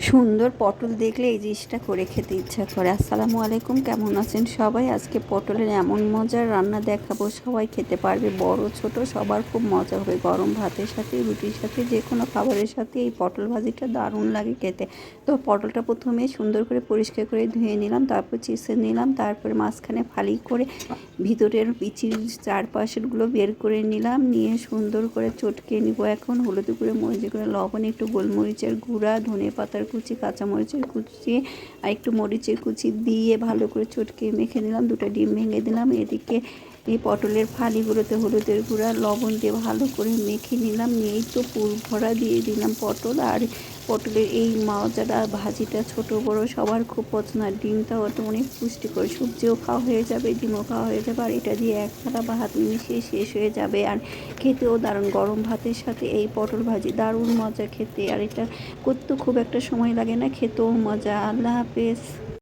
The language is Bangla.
সুন্দর পটল দেখলে এই জিনিসটা করে খেতে ইচ্ছা করে। আসসালামু আলাইকুম, কেমন আছেন সবাই? আজকে পটলের এমন মজার রান্না দেখাবো, সবাই খেতে পারবে, বড় ছোট সবার খুব মজা হবে। গরম ভাতের সাথে, রুটির সাথে, যে কোনো খাবারের সাথে এই পটল ভাজিটা দারুণ লাগে খেতে। তো পটলটা প্রথমে সুন্দর করে পরিষ্কার করে ধুয়ে নিলাম, তারপর চিড়ে নিলাম, তারপরে মাঝখানে ফালি করে ভিতরের বিচির চারপাশেরগুলো বের করে নিলাম, নিয়ে সুন্দর করে চটকে নিব। এখন হলুদ করে, মরিচ করে, লবণ, একটু গোলমরিচের গুঁড়া, ধনে পাতার কুচি, কাঁচামরিচের কুচি আর একটু মরিচের কুচি দিয়ে ভালো করে চটকে মেখে নিলাম। দুটো ডিম ভেঙে দিলাম। এদিকে এই পটলের ফালিগুলোতে হলুদের গুঁড়া, লবণ দিয়ে ভালো করে মেখে নিলাম। নিয়েই তো পুর ভরা দিয়ে দিলাম পটল। আর পটলের এই মজাটা ভাজিটা ছোট বড় সবার খুব পছন্দ। আর ডিমটাও তো অনেক পুষ্টিকর, সবজিও খাওয়া হয়ে যাবে, ডিমও খাওয়া হয়ে যাবে। আর এটা দিয়ে এক থালা ভাত মিশিয়ে শেষ হয়ে যাবে। আর খেতেও দারুণ, গরম ভাতের সাথে এই পটল ভাজি দারুণ মজা খেতে। আর এটা করতে খুব একটা সময় লাগে না, খেতেও মজা। আল্লাহ হাফেজ।